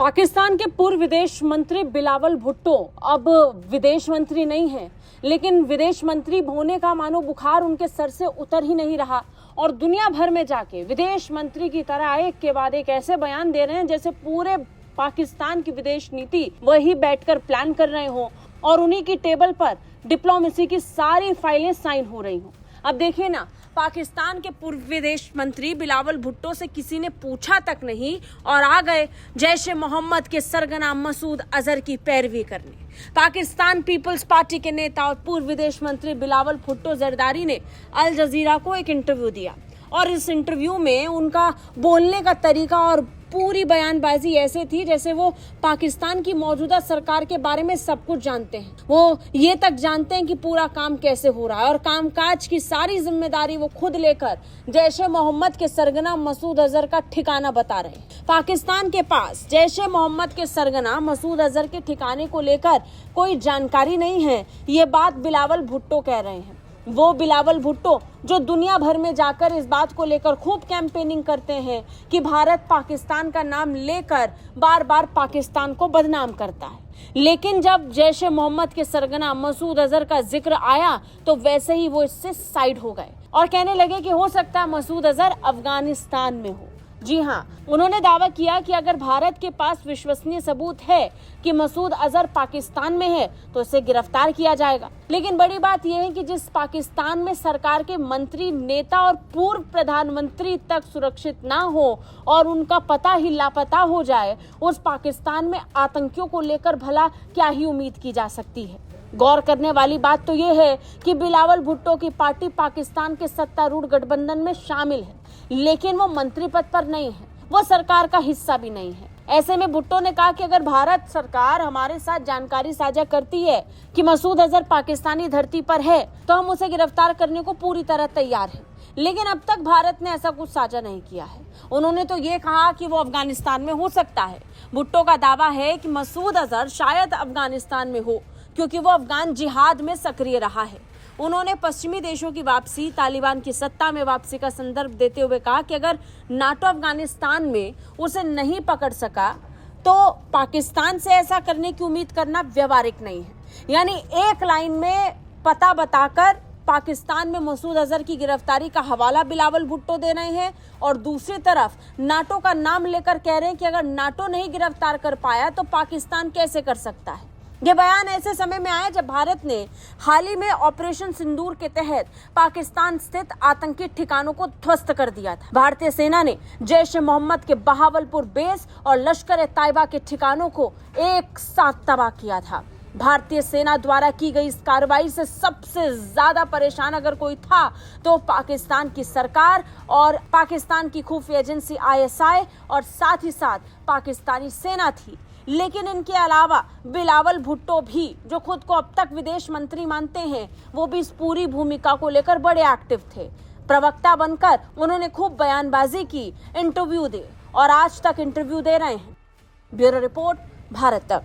पाकिस्तान के पूर्व विदेश मंत्री बिलावल भुट्टो अब विदेश मंत्री नहीं हैं, लेकिन विदेश मंत्री होने का मानो बुखार उनके सर से उतर ही नहीं रहा और दुनिया भर में जाके विदेश मंत्री की तरह एक के बाद एक ऐसे बयान दे रहे हैं जैसे पूरे पाकिस्तान की विदेश नीति वही बैठकर प्लान कर रहे हो और उन्हीं की टेबल पर डिप्लोमेसी की सारी फाइलें साइन हो रही हो। अब देखिए ना, पाकिस्तान के पूर्व विदेश मंत्री बिलावल भुट्टो से किसी ने पूछा तक नहीं और आ गए जैश ए मोहम्मद के सरगना मसूद अजहर की पैरवी करने। पाकिस्तान पीपल्स पार्टी के नेता और पूर्व विदेश मंत्री बिलावल भुट्टो जरदारी ने अल जजीरा को एक इंटरव्यू दिया और इस इंटरव्यू में उनका बोलने का तरीका और पूरी बयानबाजी ऐसे थी जैसे वो पाकिस्तान की मौजूदा सरकार के बारे में सब कुछ जानते हैं। वो ये तक जानते हैं कि पूरा काम कैसे हो रहा है और कामकाज की सारी जिम्मेदारी वो खुद लेकर जैश ए मोहम्मद के सरगना मसूद अजहर का ठिकाना बता रहे हैं। पाकिस्तान के पास जैश ए मोहम्मद के सरगना मसूद अजहर के ठिकाने को लेकर कोई जानकारी नहीं है, ये बात बिलावल भुट्टो कह रहे हैं। वो बिलावल भुट्टो जो दुनिया भर में जाकर इस बात को लेकर खूब कैंपेनिंग करते हैं कि भारत पाकिस्तान का नाम लेकर बार बार पाकिस्तान को बदनाम करता है, लेकिन जब जैश ए मोहम्मद के सरगना मसूद अजहर का जिक्र आया तो वैसे ही वो इससे साइड हो गए और कहने लगे कि हो सकता है मसूद अजहर अफगानिस्तान में हो। जी हाँ, उन्होंने दावा किया कि अगर भारत के पास विश्वसनीय सबूत है कि मसूद अजहर पाकिस्तान में है तो इसे गिरफ्तार किया जाएगा। लेकिन बड़ी बात यह है कि जिस पाकिस्तान में सरकार के मंत्री, नेता और पूर्व प्रधानमंत्री तक सुरक्षित ना हो और उनका पता ही लापता हो जाए, उस पाकिस्तान में आतंकियों को लेकर भला क्या ही उम्मीद की जा सकती है। गौर करने वाली बात तो ये है कि बिलावल भुट्टो की पार्टी पाकिस्तान के सत्तारूढ़ गठबंधन में शामिल है, लेकिन वो मंत्री पद पर नहीं है, वो सरकार का हिस्सा भी नहीं है। ऐसे में भुट्टो ने कहा कि अगर भारत सरकार हमारे साथ जानकारी साझा करती है कि मसूद अजहर पाकिस्तानी धरती पर है तो हम उसे गिरफ्तार करने को पूरी तरह तैयार हैं। लेकिन अब तक भारत ने ऐसा कुछ साझा नहीं किया है। उन्होंने तो ये कहा कि वो अफगानिस्तान में हो सकता है। भुट्टो का दावा है कि मसूद अजहर शायद अफगानिस्तान में हो क्योंकि वो अफगान जिहाद में सक्रिय रहा है। उन्होंने पश्चिमी देशों की वापसी, तालिबान की सत्ता में वापसी का संदर्भ देते हुए कहा कि अगर नाटो अफगानिस्तान में उसे नहीं पकड़ सका तो पाकिस्तान से ऐसा करने की उम्मीद करना व्यवहारिक नहीं है। यानी एक लाइन में पता बताकर पाकिस्तान में मसूद अजहर की गिरफ्तारी का हवाला बिलावल भुट्टो दे रहे हैं और दूसरी तरफ नाटो का नाम लेकर कह रहे हैं कि अगर नाटो नहीं गिरफ्तार कर पाया तो पाकिस्तान कैसे कर सकता है। ये बयान ऐसे समय में आया जब भारत ने हाल ही में ऑपरेशन सिंदूर के तहत पाकिस्तान स्थित आतंकी ठिकानों को ध्वस्त कर दिया था। भारतीय सेना ने जैश ए मोहम्मद के बहावलपुर बेस और लश्कर ए तैयबा के ठिकानों को एक साथ तबाह किया था। भारतीय सेना द्वारा की गई इस कार्रवाई से सबसे ज्यादा परेशान अगर कोई था तो पाकिस्तान की सरकार और पाकिस्तान की खुफिया एजेंसी ISI और साथ ही साथ पाकिस्तानी सेना थी। लेकिन इनके अलावा बिलावल भुट्टो भी, जो खुद को अब तक विदेश मंत्री मानते हैं, वो भी इस पूरी भूमिका को लेकर बड़े एक्टिव थे। प्रवक्ता बनकर उन्होंने खूब बयानबाजी की, इंटरव्यू दे और आज तक इंटरव्यू दे रहे हैं। ब्यूरो रिपोर्ट, भारत तक।